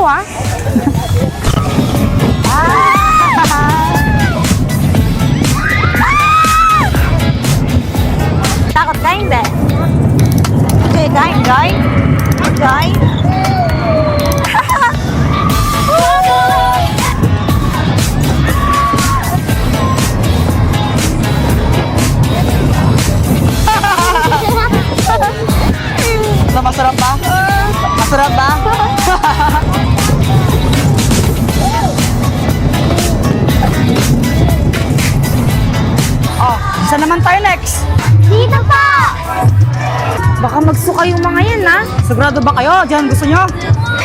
to, ha? Takot ka, hindi? Okay, enjoy? Enjoy? Masarap ba? Masarap ba? Oh, saan naman tayo next? Dito po! Baka magsuka yung mga yan, ha? Sigurado ba kayo? Diyan gusto nyo?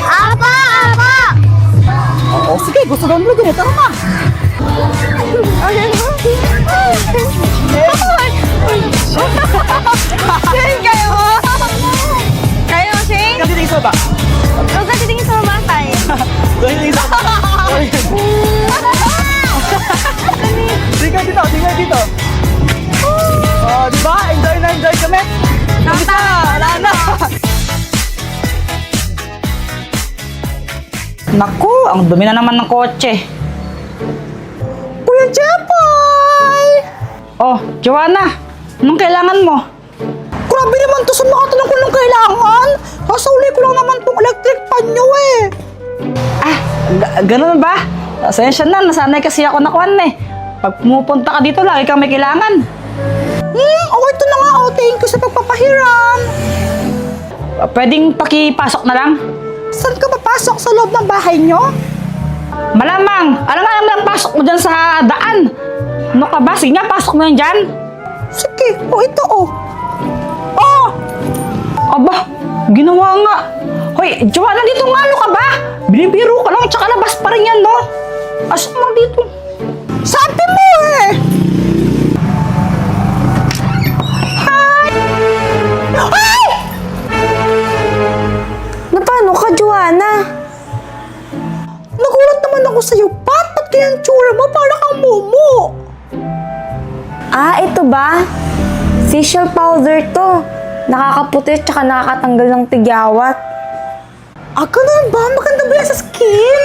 Apa! Apa! Oo, sige. Gusto daw nyo dyan. Tara na. Shane, kayo mo! Kayo mo, Shane? Kasi tingin sa ba? Huwag ka titingin sa mamatay. Dahil tingin sa ba? Tingnan dito. Tingnan dito. Oh, di ba? Enjoy na enjoy kami. Kamusta? Wala na. Naku, ang dumi na naman ng kotse. Kuya Jepoy! Oh, Joanna, anong kailangan mo? Grabe naman to sa makatanong ko ng kailangan. Kasauli ko lang naman tong electric fan nyo eh. Ah, ganun ba? Asensya na, nasanay kasi ako na kuwan eh. Pag pumupunta ka dito, lagi kang may kailangan. Okay to na nga. Oh, thank you sa pagpapahiram. Pwedeng pakipasok na lang? Saan ka papasok? Sa loob ng bahay nyo? Malamang. Alam nga naman ang pasok mo dyan sa daan. Ano ka ba? Sige nga, pasok mo yan dyan. Sige. Oh, ito oh. Oh! Aba, ginawa nga. Hoy, Joanna, dito nga. Ano ka ba? Binibiro ka lang, tsaka labas pa rin yan, no? Asok mo dito. Sabi mo eh! Hi! Ay! Na paano ka, Joanna? Nagulat naman ako sa'yo. Ba't kaya ang tsura mo? Para kang mumu. Ah, ito ba? Facial powder to. Nakakaputi at saka nakakatanggal ng tigyawat. Ah, ganun ba? Maganda ba yan sa skin?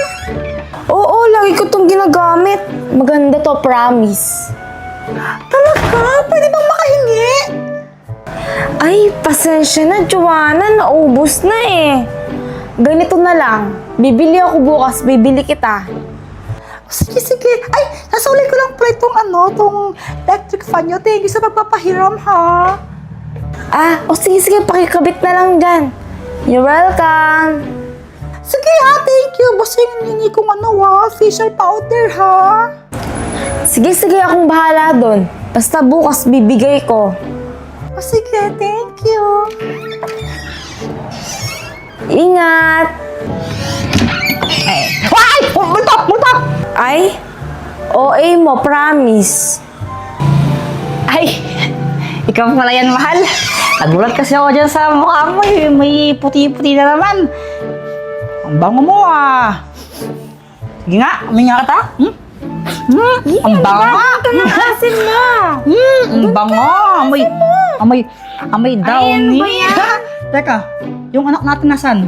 Oo, lagi ko tong ginagamit. Maganda to, promise. Talaga? Pwede bang makahingi? Ay, pasensya na, Joanna. Naubos na eh. Ganito na lang. Bibili ako bukas, bibili kita. Sige, sige. Ay, nasuli ko lang pala itong electric fan nyo. Thank you sa pagpapahiram, ha? Ah, o sige, pakikabit na lang dyan. You're welcome. Sige, ha? Thank you. Basta yung hiningi kong facial powder, ha? Sige, akong bahala doon. Basta bukas bibigay ko. Oh, sige, thank you. Ingat! Ay! Multo! Multo! Ay, OA mo, promise. Ay! Ikaw pala yan, mahal. Nagulat kasi ako dyan sa mukha mo. May puti-puti na naman. Ang bango mo, ah. Sige nga, uminga ka ta. Ang bango nga. Asin mo! Ang bango. Amoy downy. Ayan ba yan? Teka, yung anak natin nasan?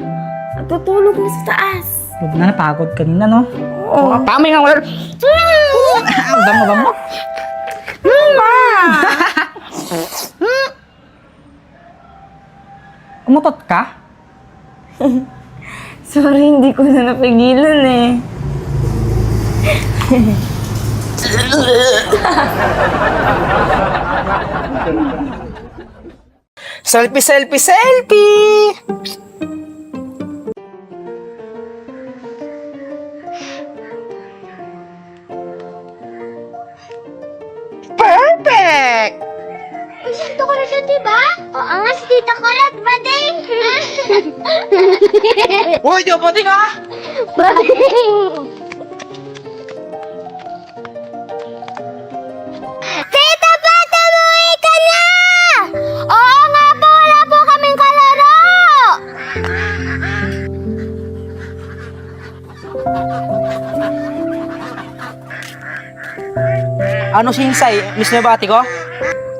Tutulog na sa taas. Huwag na napagod kanina, no? Oo. Pamay nga wala. Ang bango. Ma! Umutot ka? Sorry, hindi ko na napigilan eh. Selfie! Perfect! Uy, santo ko na siya, diba? Oo nga, si Tita Kulat, bading! Uy, di ba nga? Bading! Tita Pata, umuwi ka na! Oo nga po, wala po kaming kalaro! Ano sinsay? Miss na ba ate ko?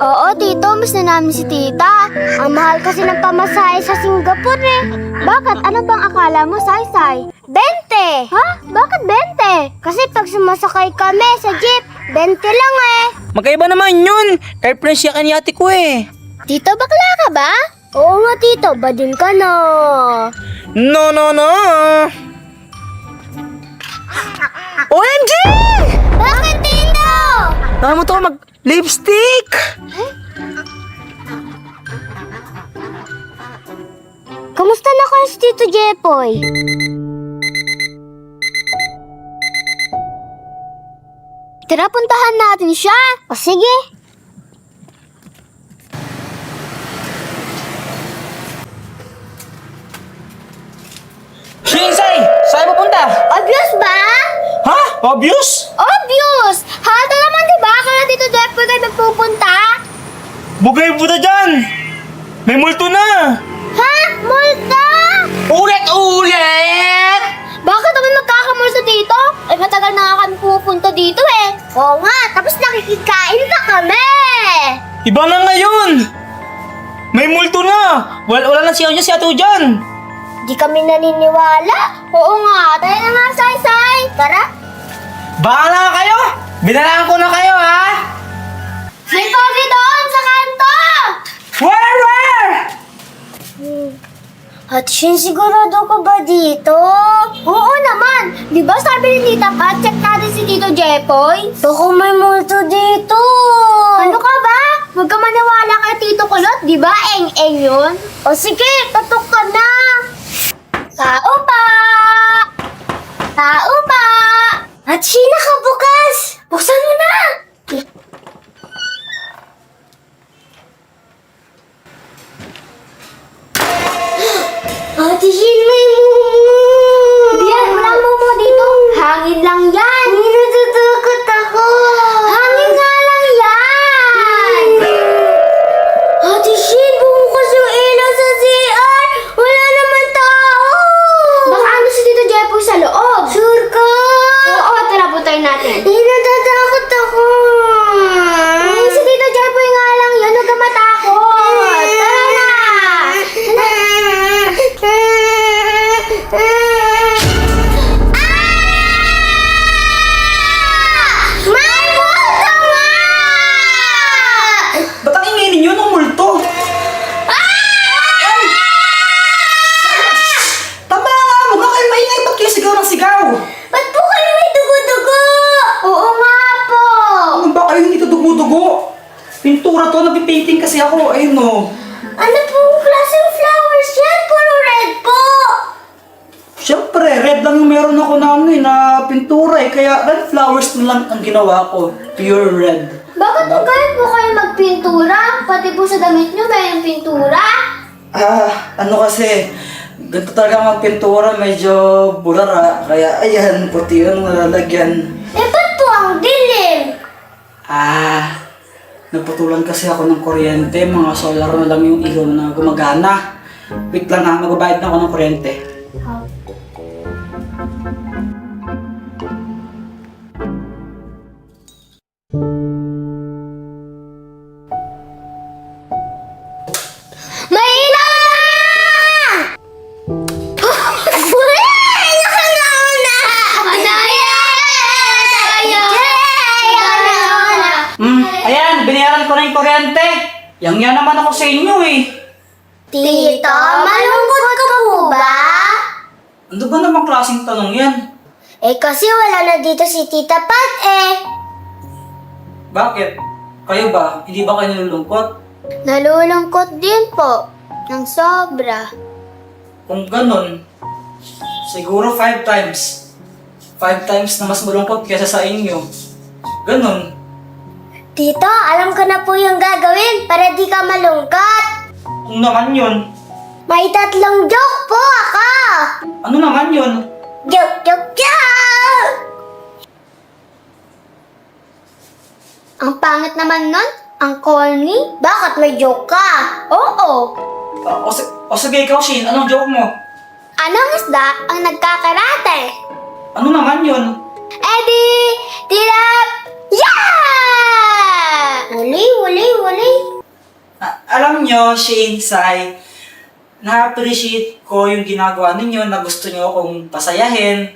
Oo, Tito, miss na namin si Tita. Ang mahal kasi ng pamasahe sa Singapore eh. Bakit? Ano bang akala mo, Saysay? 20 20. Ha? Bakit 20? Kasi pag sumasakay kami sa jeep, 20 lang eh. Magkaiba naman yun. Airplane siya ni ate ko eh. Tito, bakla ka ba? Oo nga, Tito. Badin ka na. No, no, no. OMG! Bakit, Tito? Tama mo to mag-lipstick. Kamusta na kayo si Tito Jepoy? Tara, puntahan natin siya. O sige. Shinsay, saan pupunta? Obvious ba? Ha? Obvious? Obvious! Hata naman diba? Kaya Tito Jepoy kayo magpupunta? Bugay puta dyan. May multo na. Ha? Multa? Ulit! Bakit naman magkakamulto dito? Eh, matagal na nga kami pupunta dito eh. Oo nga, tapos nakikikain pa kami. Iba na ngayon. May multo na. Wala na siya si Ato dyan. Di kami naniniwala. Oo nga, tayo na nga, Say-Say. Tara. Bahala ka kayo. Binalaan ko na kayo, ha? May pogi doon sa kanto! Where? At Shin, sigurado ka ba dito? Oo naman! Di ba sabi ni Tita Pat, check natin si Tito Jepoy? Baka may multo dito! Ano ka ba? Huwag ka maniwala kay Tito Kulot, di ba eng-eng yun? O sige, tatok ka na! Tao pa! Tao pa! At Shin, nakabukas! Buksan mo na! Ate Shin, may mumu! Yan, wala mumu dito. Hangin lang yan. Natutukot ako. Hangin nga lang yan. Ate Shin, bumukas yung ilaw sa CR. Wala naman tao. Baka ano si Tito Jepoy sa loob? Sure ka? Oo, tara butay natin. Natatakot ako. Si Tito Jepoy nga lang yan. Huwag ka matakot. Tara na. May multo nga! Ba't ang ingay ninyo ng multo? Tama nga! Huwag na kayo maingay. Ba't kayo sigaw ng sigaw? Ba't po kayo may dugo-dugo? Oo nga po! Ano ba kayo hindi dugo-dugo? Pintura to. Napipainting kasi ako. Ayun o. Ano pong klaseng flowers yan? Puro red po! Siyempre, red lang yung meron ako na na pintura eh. Kaya red flowers na lang ang ginawa ko. Pure red. Bakit po kayo magpintura? Pati po sa damit nyo may pintura? Ano kasi, ganito talaga magpintura, medyo bulara. Kaya ayan, puti yung nalalagyan. Eh, ba't po ang dilim? Naputulan kasi ako ng kuryente. Mga solar na lang yung ilaw na gumagana. Wait lang ha, magbabayad na ako ng kuryente. May ilaw na! Nakalauna! Madaya! Ayan, binayaran ko na yung kuryente. Yang yan naman ako sa inyo eh. Tito, malungkot ka po ba? Ano ba namang klaseng tanong yan? Eh kasi wala na dito si Tita Pat eh. Bakit? Kayo ba? Hindi ba kayo nalulungkot? Nalulungkot din po. Ng sobra. Kung ganun, siguro 5 times. 5 times na mas malungkot kaysa sa inyo. Ganun. Tito, alam ko na po yung gagawin para di ka malungkot. Kung naman yun, May 3 joke po ako. ano naman yun? Joke! Ang pangit naman nun, ang corny. Bakit may joke ka? Oo. O sige, ikaw, Shin, anong joke mo? Anong isda ang nagkakarate? Ano naman yun? Eddie! Tirap! Yeah! Wali. Alam nyo, Shin, Sai, na-appreciate ko yung ginagawa ninyo na gusto nyo akong pasayahin.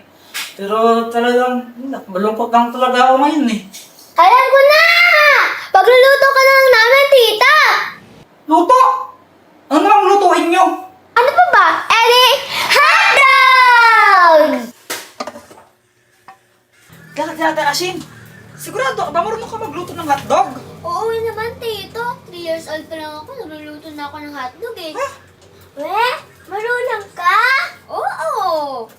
Pero talagang, malungkot lang talaga ako ngayon eh. Alam ko na! Pagluluto ka na lang namin, tita! Luto! Ano namang lutuin nyo? Ano pa ba? Hotdog! Teka, Shin. Sigurado ka ba marunong ka magluto ng hotdog? Oo naman, tito. 3 years old pa lang ako, nagluluto na ako ng hotdog eh. Ha? We, marunong ka? Oo!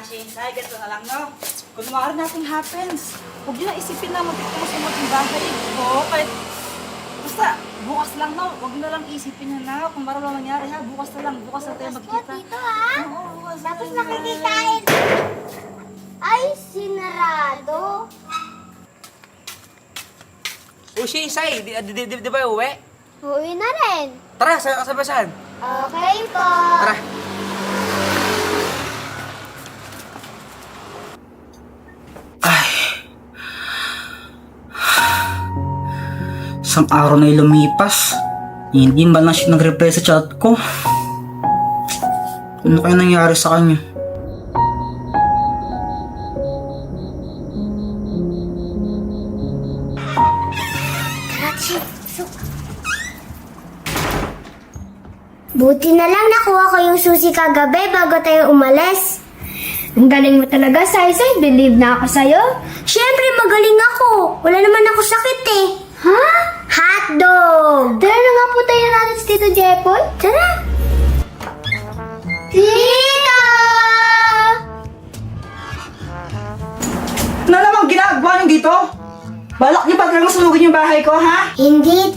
Shin, say, ganito na lang, no? Kung maaari natin happens, huwag nyo na isipin na magkakasunod yung bahay ko. Kahit, basta, bukas lang, no? Huwag nyo na lang isipin yun na. Kung marunong mangyari, ha? Bukas na lang. Bukas na tayo magkita. Tito ha? Oo, bukas na Tapos tayo. makikikain. Ay, sinarado. Ushi, Sai, di ba uwi? Uwi na rin. Tara, sa basahan. Okay po. Tara. Isang araw na lumipas. Hindi ba na siya nag-reply sa chat ko? Ano kaya nangyari sa kanya? Buti na lang nakuha ko yung susi kagabi bago tayo umalis. Ang galing mo talaga, Saisay. Believe na ako sa'yo. Siyempre, magaling ako. Wala naman ako sakit eh. Ha? Hotdog! Tara na nga po tayo natin sa Tito Jepoy. Tara! Tito! Ano namang ginagawa niyo dito? Balak niyo ba talagang sunugin yung bahay ko, ha? Hindi,